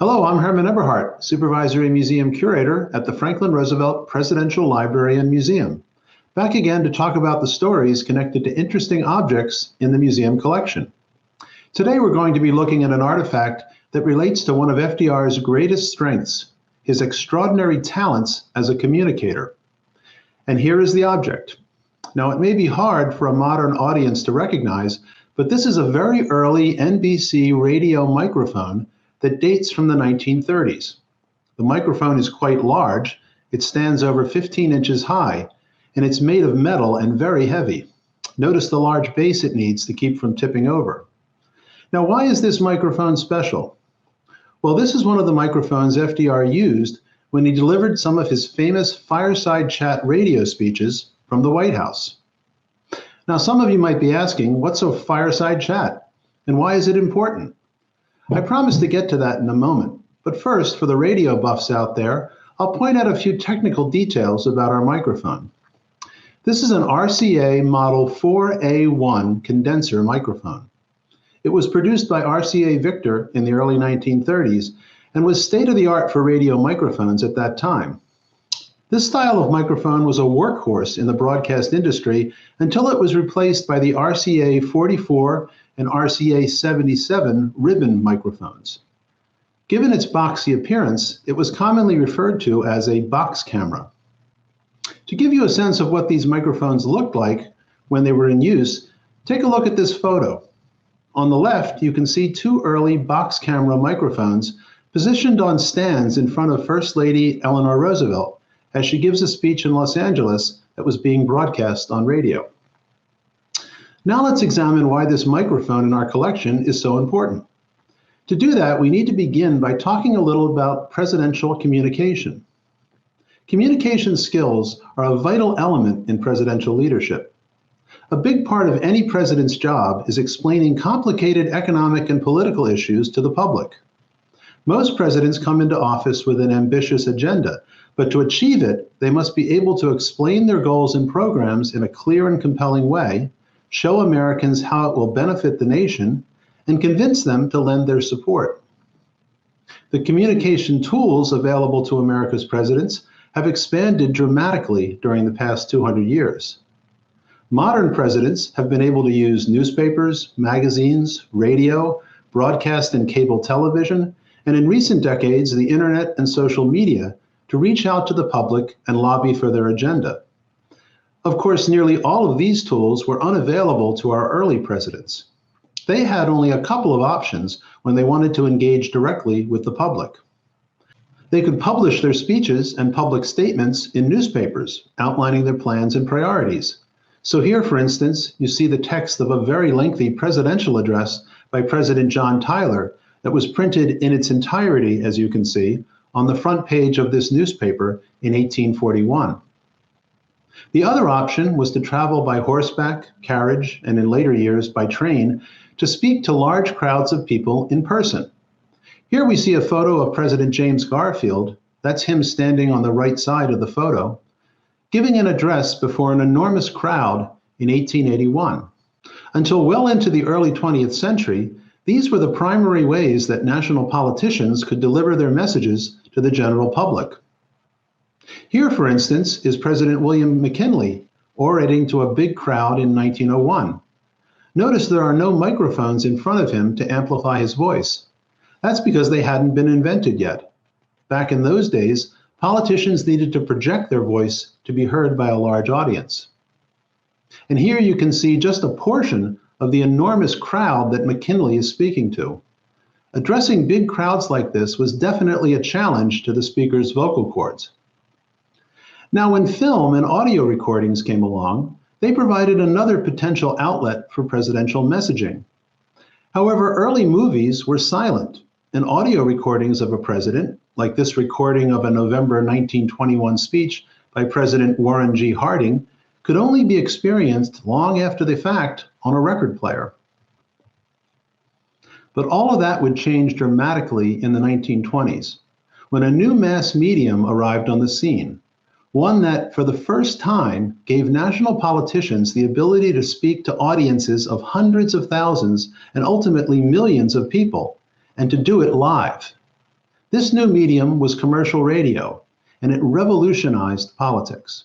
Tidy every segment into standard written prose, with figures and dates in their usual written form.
Hello, I'm Herman Eberhardt, Supervisory Museum Curator at the Franklin Roosevelt Presidential Library and Museum. Back again to talk about the stories connected to interesting objects in the museum collection. Today we're going to be looking at an artifact that relates to one of FDR's greatest strengths, his extraordinary talents as a communicator. And here is the object. Now, it may be hard for a modern audience to recognize, but this is a very early NBC radio microphone that dates from the 1930s. The microphone is quite large. It stands over 15 inches high, and it's made of metal and very heavy. Notice the large base it needs to keep from tipping over. Now, why is this microphone special? Well, this is one of the microphones FDR used when he delivered some of his famous Fireside Chat radio speeches from the White House. Now, some of you might be asking, what's a fireside chat, and why is it important? I promise to get to that in a moment, but first, for the radio buffs out there, I'll point out a few technical details about our microphone. This is an RCA Model 4A1 condenser microphone. It was produced by RCA Victor in the early 1930s and was state-of-the-art for radio microphones at that time. This style of microphone was a workhorse in the broadcast industry until it was replaced by the RCA 44 and RCA 77 ribbon microphones. Given its boxy appearance, it was commonly referred to as a box camera. To give you a sense of what these microphones looked like when they were in use, take a look at this photo. On the left, you can see two early box camera microphones positioned on stands in front of First Lady Eleanor Roosevelt as she gives a speech in Los Angeles that was being broadcast on radio. Now let's examine why this microphone in our collection is so important. To do that, we need to begin by talking a little about presidential communication. Communication skills are a vital element in presidential leadership. A big part of any president's job is explaining complicated economic and political issues to the public. Most presidents come into office with an ambitious agenda, but to achieve it, they must be able to explain their goals and programs in a clear and compelling way, show Americans how it will benefit the nation, and convince them to lend their support. The communication tools available to America's presidents have expanded dramatically during the past 200 years. Modern presidents have been able to use newspapers, magazines, radio, broadcast and cable television, and in recent decades, the internet and social media to reach out to the public and lobby for their agenda. Of course, nearly all of these tools were unavailable to our early presidents. They had only a couple of options when they wanted to engage directly with the public. They could publish their speeches and public statements in newspapers, outlining their plans and priorities. So here, for instance, you see the text of a very lengthy presidential address by President John Tyler that was printed in its entirety, as you can see, on the front page of this newspaper in 1841. The other option was to travel by horseback, carriage, and in later years by train to speak to large crowds of people in person. Here we see a photo of President James Garfield, that's him standing on the right side of the photo, giving an address before an enormous crowd in 1881. Until well into the early 20th century, these were the primary ways that national politicians could deliver their messages to the general public. Here, for instance, is President William McKinley orating to a big crowd in 1901. Notice there are no microphones in front of him to amplify his voice. That's because they hadn't been invented yet. Back in those days, politicians needed to project their voice to be heard by a large audience. And here you can see just a portion of the enormous crowd that McKinley is speaking to. Addressing big crowds like this was definitely a challenge to the speaker's vocal cords. Now, when film and audio recordings came along, they provided another potential outlet for presidential messaging. However, early movies were silent, and audio recordings of a president, like this recording of a November 1921 speech by President Warren G. Harding, could only be experienced long after the fact on a record player. But all of that would change dramatically in the 1920s, when a new mass medium arrived on the scene, one that, for the first time, gave national politicians the ability to speak to audiences of hundreds of thousands and ultimately millions of people, and to do it live. This new medium was commercial radio, and it revolutionized politics.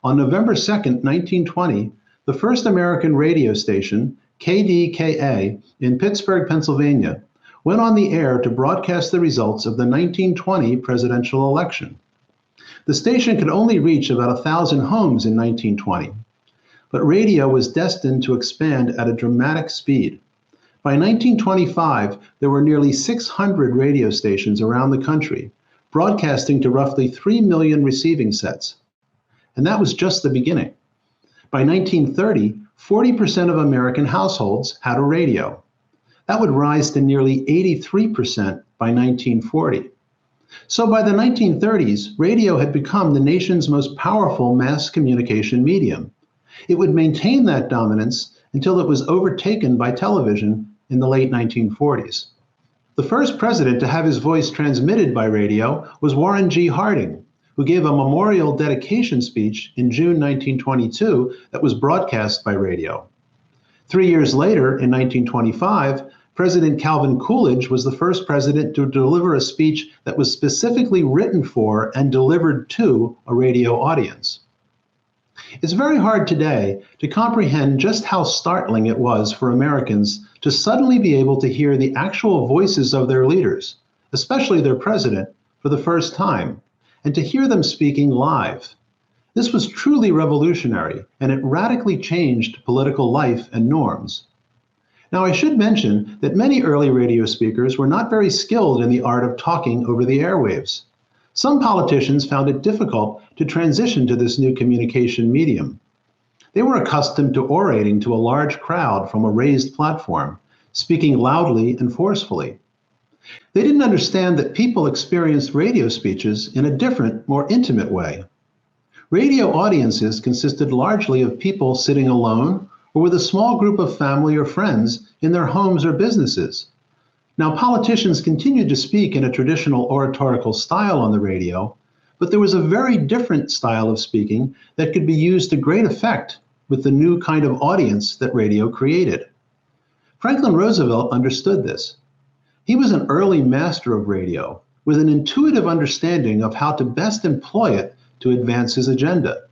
On November 2nd, 1920, the first American radio station, KDKA, in Pittsburgh, Pennsylvania, went on the air to broadcast the results of the 1920 presidential election. The station could only reach about 1,000 homes in 1920, but radio was destined to expand at a dramatic speed. By 1925, there were nearly 600 radio stations around the country, broadcasting to roughly 3 million receiving sets. And that was just the beginning. By 1930, 40% of American households had a radio. That would rise to nearly 83% by 1940. So by the 1930s, radio had become the nation's most powerful mass communication medium. It would maintain that dominance until it was overtaken by television in the late 1940s. The first president to have his voice transmitted by radio was Warren G. Harding, who gave a memorial dedication speech in June 1922 that was broadcast by radio. 3 years later, in 1925, President Calvin Coolidge was the first president to deliver a speech that was specifically written for and delivered to a radio audience. It's very hard today to comprehend just how startling it was for Americans to suddenly be able to hear the actual voices of their leaders, especially their president, for the first time, and to hear them speaking live. This was truly revolutionary, and it radically changed political life and norms. Now, I should mention that many early radio speakers were not very skilled in the art of talking over the airwaves. Some politicians found it difficult to transition to this new communication medium. They were accustomed to orating to a large crowd from a raised platform, speaking loudly and forcefully. They didn't understand that people experienced radio speeches in a different, more intimate way. Radio audiences consisted largely of people sitting alone or with a small group of family or friends in their homes or businesses. Now, politicians continued to speak in a traditional oratorical style on the radio, but there was a very different style of speaking that could be used to great effect with the new kind of audience that radio created. Franklin Roosevelt understood this. He was an early master of radio with an intuitive understanding of how to best employ it to advance his agenda.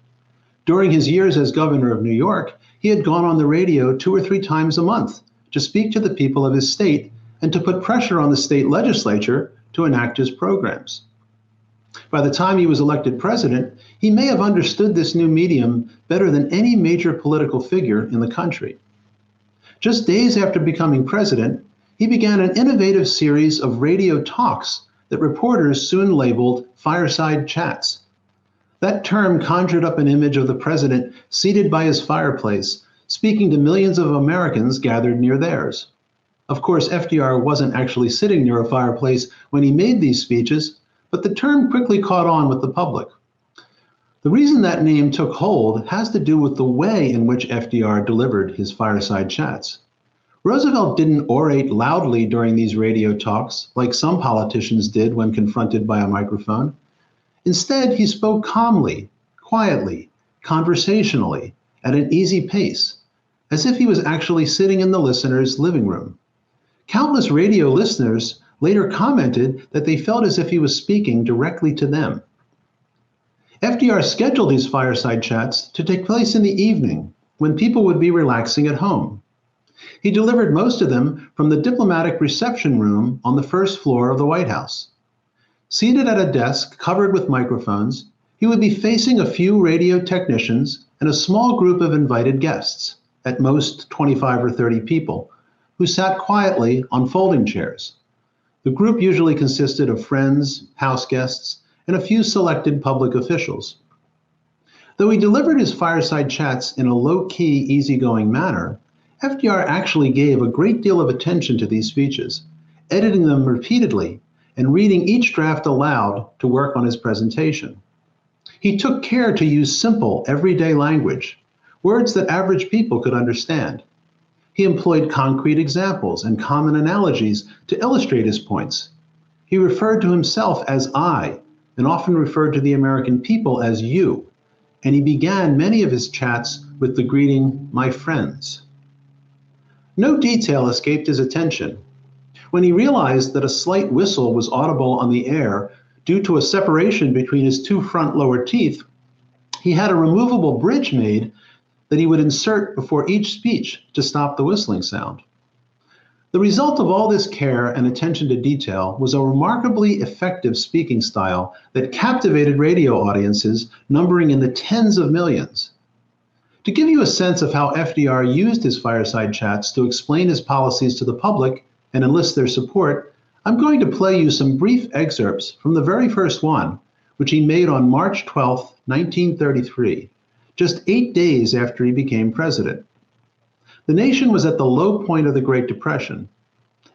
During his years as governor of New York, he had gone on the radio 2 or 3 times a month to speak to the people of his state and to put pressure on the state legislature to enact his programs. By the time he was elected president, he may have understood this new medium better than any major political figure in the country. Just days after becoming president, he began an innovative series of radio talks that reporters soon labeled Fireside Chats. That term conjured up an image of the president seated by his fireplace, speaking to millions of Americans gathered near theirs. Of course, FDR wasn't actually sitting near a fireplace when he made these speeches, but the term quickly caught on with the public. The reason that name took hold has to do with the way in which FDR delivered his Fireside Chats. Roosevelt didn't orate loudly during these radio talks like some politicians did when confronted by a microphone. Instead, he spoke calmly, quietly, conversationally, at an easy pace, as if he was actually sitting in the listener's living room. Countless radio listeners later commented that they felt as if he was speaking directly to them. FDR scheduled these fireside chats to take place in the evening when people would be relaxing at home. He delivered most of them from the diplomatic reception room on the first floor of the White House. Seated at a desk covered with microphones, he would be facing a few radio technicians and a small group of invited guests, at most 25 or 30 people, who sat quietly on folding chairs. The group usually consisted of friends, house guests, and a few selected public officials. Though he delivered his fireside chats in a low-key, easygoing manner, FDR actually gave a great deal of attention to these speeches, editing them repeatedly and reading each draft aloud to work on his presentation. He took care to use simple, everyday language, words that average people could understand. He employed concrete examples and common analogies to illustrate his points. He referred to himself as I, and often referred to the American people as you, and he began many of his chats with the greeting, "my friends." No detail escaped his attention. When he realized that a slight whistle was audible on the air due to a separation between his two front lower teeth, he had a removable bridge made that he would insert before each speech to stop the whistling sound. The result of all this care and attention to detail was a remarkably effective speaking style that captivated radio audiences numbering in the tens of millions. To give you a sense of how FDR used his fireside chats to explain his policies to the public and enlist their support, I'm going to play you some brief excerpts from the very first one, which he made on March 12, 1933, just 8 days after he became president. The nation was at the low point of the Great Depression.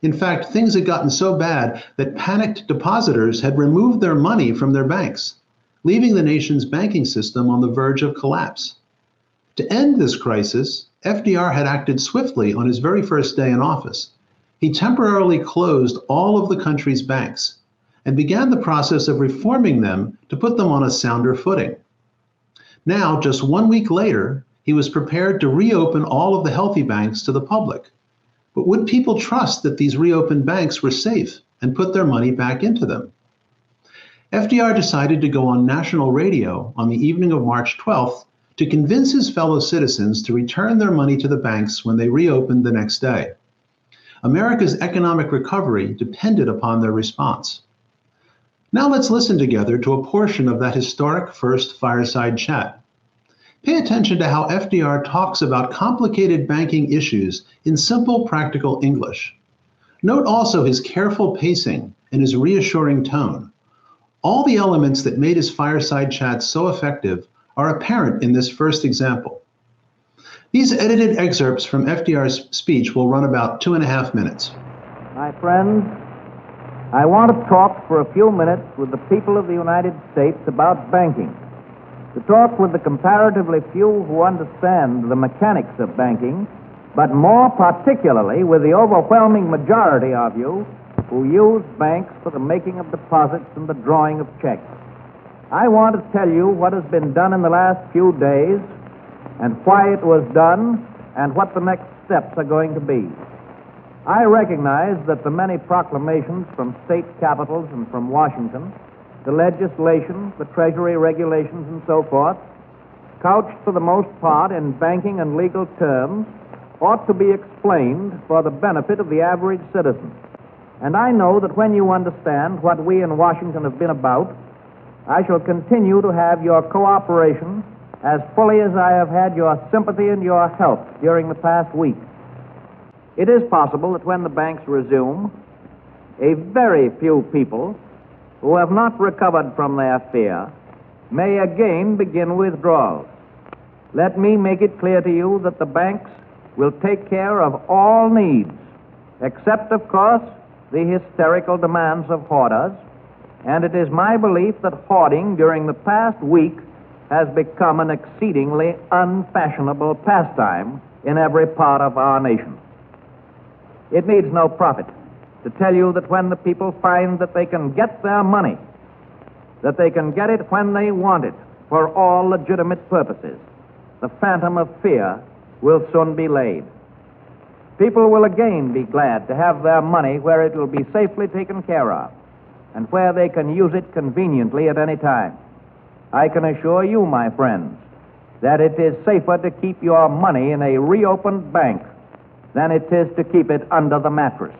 In fact, things had gotten so bad that panicked depositors had removed their money from their banks, leaving the nation's banking system on the verge of collapse. To end this crisis, FDR had acted swiftly on his very first day in office. He temporarily closed all of the country's banks and began the process of reforming them to put them on a sounder footing. Now, just 1 week later, he was prepared to reopen all of the healthy banks to the public. But would people trust that these reopened banks were safe and put their money back into them? FDR decided to go on national radio on the evening of March 12th to convince his fellow citizens to return their money to the banks when they reopened the next day. America's economic recovery depended upon their response. Now let's listen together to a portion of that historic first fireside chat. Pay attention to how FDR talks about complicated banking issues in simple, practical English. Note also his careful pacing and his reassuring tone. All the elements that made his fireside chats so effective are apparent in this first example. These edited excerpts from FDR's speech will run about 2.5 minutes. My friends, I want to talk for a few minutes with the people of the United States about banking. To talk with the comparatively few who understand the mechanics of banking, but more particularly with the overwhelming majority of you who use banks for the making of deposits and the drawing of checks. I want to tell you what has been done in the last few days and why it was done and what the next steps are going to be. I recognize that the many proclamations from state capitals and from Washington, the legislation, the Treasury regulations, and so forth, couched for the most part in banking and legal terms, ought to be explained for the benefit of the average citizen. And I know that when you understand what we in Washington have been about, I shall continue to have your cooperation as fully as I have had your sympathy and your help during the past week. It is possible that when the banks resume, a very few people who have not recovered from their fear may again begin withdrawals. Let me make it clear to you that the banks will take care of all needs, except, of course, the hysterical demands of hoarders, and it is my belief that hoarding during the past week has become an exceedingly unfashionable pastime in every part of our nation. It needs no prophet to tell you that when the people find that they can get their money, that they can get it when they want it for all legitimate purposes, the phantom of fear will soon be laid. People will again be glad to have their money where it will be safely taken care of and where they can use it conveniently at any time. I can assure you, my friends, that it is safer to keep your money in a reopened bank than it is to keep it under the mattress.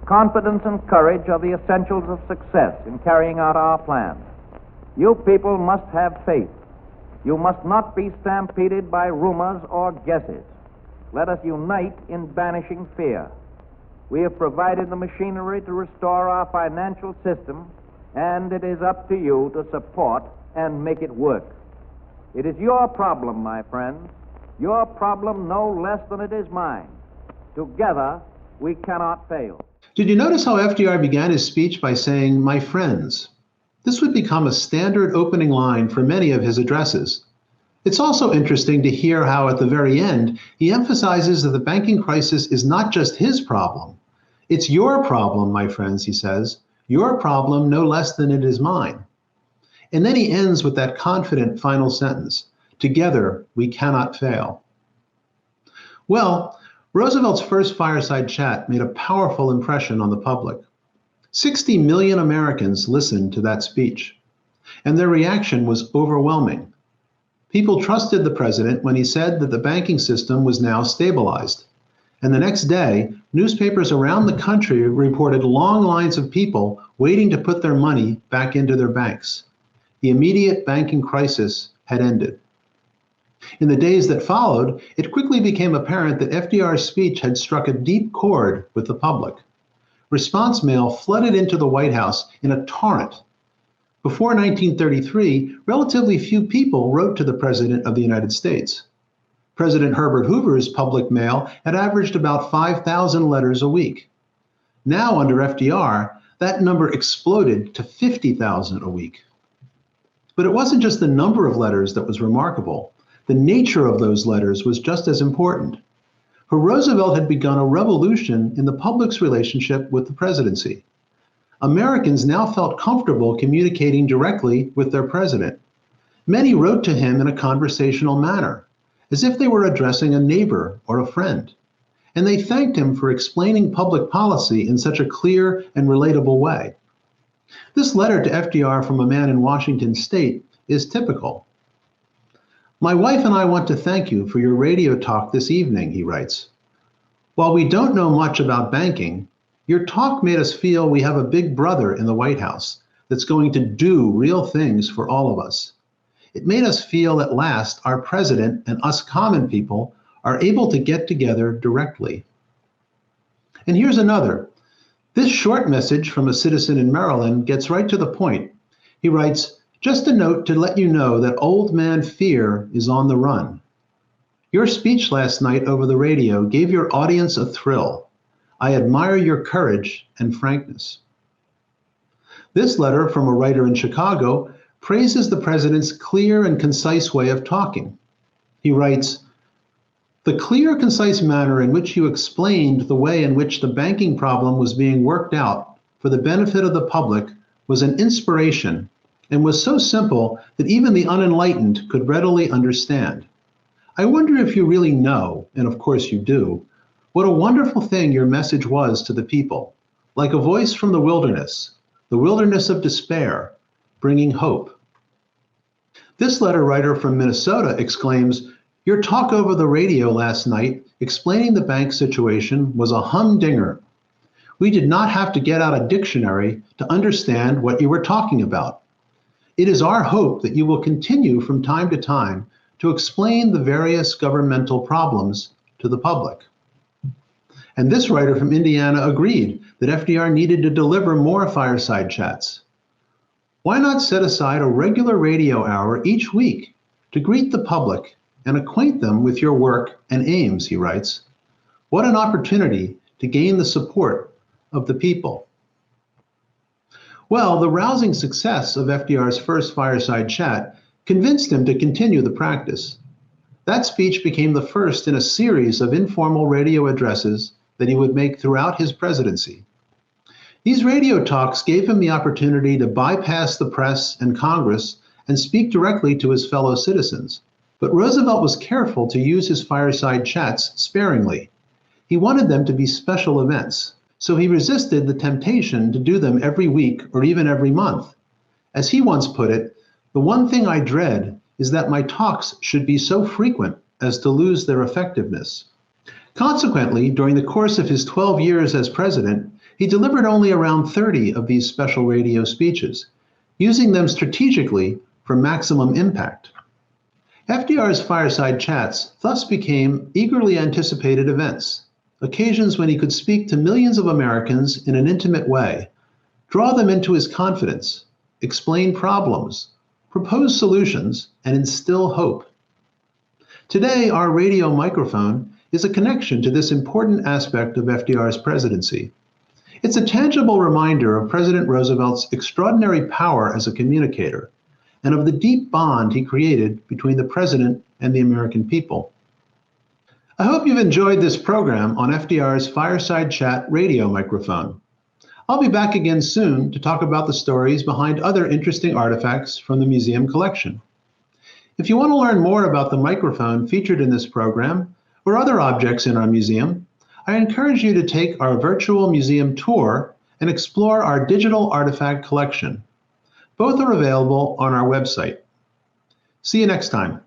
Confidence and courage are the essentials of success in carrying out our plans. You people must have faith. You must not be stampeded by rumors or guesses. Let us unite in banishing fear. We have provided the machinery to restore our financial system, and it is up to you to support and make it work. It is your problem, my friends, your problem no less than it is mine. Together, we cannot fail. Did you notice how FDR began his speech by saying, "My friends"? This would become a standard opening line for many of his addresses. It's also interesting to hear how at the very end, he emphasizes that the banking crisis is not just his problem. It's your problem, my friends, he says. Your problem no less than it is mine. And then he ends with that confident final sentence, "Together, we cannot fail." Well, Roosevelt's first fireside chat made a powerful impression on the public. 60 million Americans listened to that speech, and their reaction was overwhelming. People trusted the president when he said that the banking system was now stabilized. And the next day, newspapers around the country reported long lines of people waiting to put their money back into their banks. The immediate banking crisis had ended. In the days that followed, it quickly became apparent that FDR's speech had struck a deep chord with the public. Response mail flooded into the White House in a torrent. Before 1933, relatively few people wrote to the President of the United States. President Herbert Hoover's public mail had averaged about 5,000 letters a week. Now, under FDR, that number exploded to 50,000 a week. But it wasn't just the number of letters that was remarkable. The nature of those letters was just as important. For Roosevelt had begun a revolution in the public's relationship with the presidency. Americans now felt comfortable communicating directly with their president. Many wrote to him in a conversational manner, as if they were addressing a neighbor or a friend. And they thanked him for explaining public policy in such a clear and relatable way. This letter to FDR from a man in Washington state is typical. "My wife and I want to thank you for your radio talk this evening," he writes. "While we don't know much about banking, your talk made us feel we have a big brother in the White House that's going to do real things for all of us. It made us feel at last our president and us common people are able to get together directly." And here's another. This short message from a citizen in Maryland gets right to the point. He writes, "Just a note to let you know that old man fear is on the run. Your speech last night over the radio gave your audience a thrill. I admire your courage and frankness." This letter from a writer in Chicago praises the president's clear and concise way of talking. He writes, "The clear, concise manner in which you explained the way in which the banking problem was being worked out for the benefit of the public was an inspiration and was so simple that even the unenlightened could readily understand. I wonder if you really know, and of course you do, what a wonderful thing your message was to the people, like a voice from the wilderness of despair, bringing hope." This letter writer from Minnesota exclaims, "Your talk over the radio last night explaining the bank situation was a humdinger. We did not have to get out a dictionary to understand what you were talking about. It is our hope that you will continue from time to time to explain the various governmental problems to the public." And this writer from Indiana agreed that FDR needed to deliver more fireside chats. "Why not set aside a regular radio hour each week to greet the public and acquaint them with your work and aims," he writes. "What an opportunity to gain the support of the people." Well, the rousing success of FDR's first fireside chat convinced him to continue the practice. That speech became the first in a series of informal radio addresses that he would make throughout his presidency. These radio talks gave him the opportunity to bypass the press and Congress and speak directly to his fellow citizens. But Roosevelt was careful to use his fireside chats sparingly. He wanted them to be special events, so he resisted the temptation to do them every week or even every month. As he once put it, "The one thing I dread is that my talks should be so frequent as to lose their effectiveness." Consequently, during the course of his 12 years as president, he delivered only around 30 of these special radio speeches, using them strategically for maximum impact. FDR's fireside chats thus became eagerly anticipated events, occasions when he could speak to millions of Americans in an intimate way, draw them into his confidence, explain problems, propose solutions, and instill hope. Today, our radio microphone is a connection to this important aspect of FDR's presidency. It's a tangible reminder of President Roosevelt's extraordinary power as a communicator and of the deep bond he created between the president and the American people. I hope you've enjoyed this program on FDR's Fireside Chat radio microphone. I'll be back again soon to talk about the stories behind other interesting artifacts from the museum collection. If you want to learn more about the microphone featured in this program, or other objects in our museum, I encourage you to take our virtual museum tour and explore our digital artifact collection. Both are available on our website. See you next time.